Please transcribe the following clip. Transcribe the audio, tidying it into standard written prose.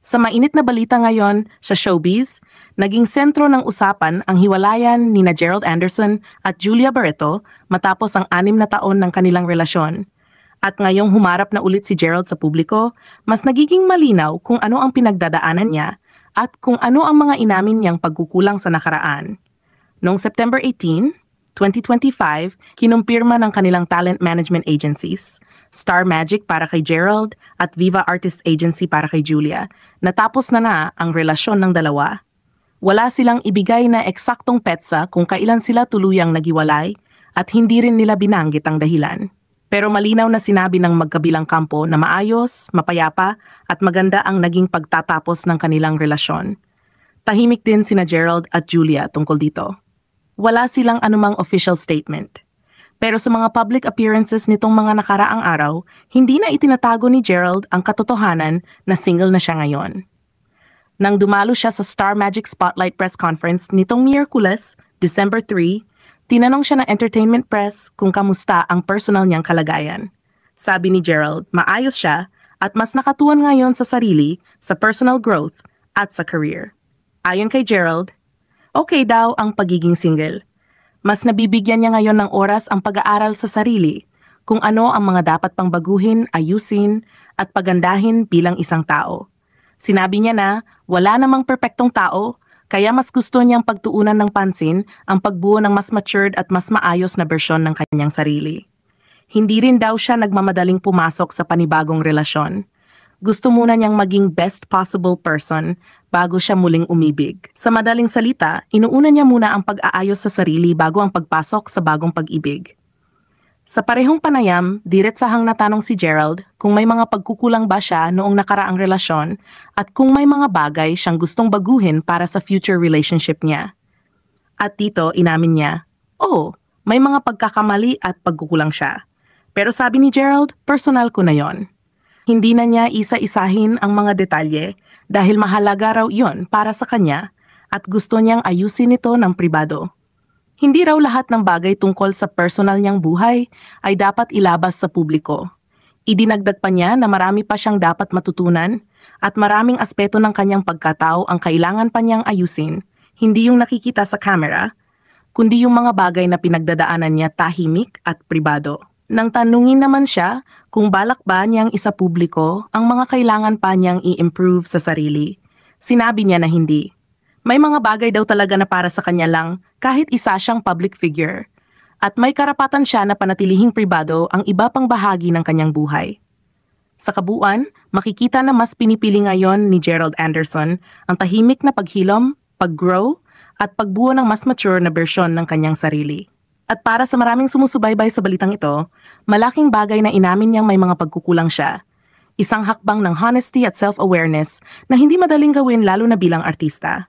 Sa mainit na balita ngayon sa showbiz, naging sentro ng usapan ang hiwalayan ni Gerald Anderson at Julia Barreto matapos ang 6 na taon ng kanilang relasyon. At ngayong humarap na ulit si Gerald sa publiko, mas nagiging malinaw kung ano ang pinagdadaanan niya at kung ano ang mga inamin niyang pagkukulang sa nakaraan. Noong September 18, 2025, kinumpirma ng kanilang talent management agencies, Star Magic para kay Gerald at Viva Artist Agency para kay Julia, natapos na ang relasyon ng dalawa. Wala silang ibigay na eksaktong petsa kung kailan sila tuluyang nagiwalay at hindi rin nila binanggit ang dahilan. Pero malinaw na sinabi ng magkabilang kampo na maayos, mapayapa at maganda ang naging pagtatapos ng kanilang relasyon. Tahimik din sina Gerald at Julia tungkol dito. Wala silang anumang official statement. Pero sa mga public appearances nitong mga nakaraang araw, hindi na itinatago ni Gerald ang katotohanan na single na siya ngayon. Nang dumalo siya sa Star Magic Spotlight Press Conference nitong Miyerkules, December 3, tinanong siya ng entertainment press kung kamusta ang personal niyang kalagayan. Sabi ni Gerald, maayos siya at mas nakatuon ngayon sa sarili, sa personal growth at sa career. Ayon kay Gerald, okay daw ang pagiging single. Mas nabibigyan niya ngayon ng oras ang pag-aaral sa sarili, kung ano ang mga dapat pang baguhin, ayusin, at pagandahin bilang isang tao. Sinabi niya na wala namang perpektong tao, kaya mas gusto niyang pagtuunan ng pansin ang pagbuo ng mas matured at mas maayos na bersyon ng kanyang sarili. Hindi rin daw siya nagmamadaling pumasok sa panibagong relasyon. Gusto muna niyang maging best possible person bago siya muling umibig. Sa madaling salita, inuuna niya muna ang pag-aayos sa sarili bago ang pagpasok sa bagong pag-ibig. Sa parehong panayam, diretsahang natanong si Gerald kung may mga pagkukulang ba siya noong nakaraang relasyon at kung may mga bagay siyang gustong baguhin para sa future relationship niya. At dito, inamin niya, may mga pagkakamali at pagkukulang siya. Pero sabi ni Gerald, personal ko na yon. Hindi na niya isa-isahin ang mga detalye dahil mahalaga raw iyon para sa kanya at gusto niyang ayusin ito ng pribado. Hindi raw lahat ng bagay tungkol sa personal niyang buhay ay dapat ilabas sa publiko. Idinagdag pa niya na marami pa siyang dapat matutunan at maraming aspeto ng kanyang pagkatao ang kailangan pa niyang ayusin, hindi yung nakikita sa camera, kundi yung mga bagay na pinagdadaanan niya tahimik at pribado. Nang tanungin naman siya kung balak ba niyang isa-publiko ang mga kailangan pa niyang i-improve sa sarili, sinabi niya na hindi. May mga bagay daw talaga na para sa kanya lang kahit isa siyang public figure. At may karapatan siya na panatilihing pribado ang iba pang bahagi ng kanyang buhay. Sa kabuuan, makikita na mas pinipili ngayon ni Gerald Anderson ang tahimik na paghilom, pag-grow, at pagbuo ng mas mature na bersyon ng kanyang sarili. At para sa maraming sumusubaybay sa balitang ito, malaking bagay na inamin niyang may mga pagkukulang siya. Isang hakbang ng honesty at self-awareness na hindi madaling gawin lalo na bilang artista.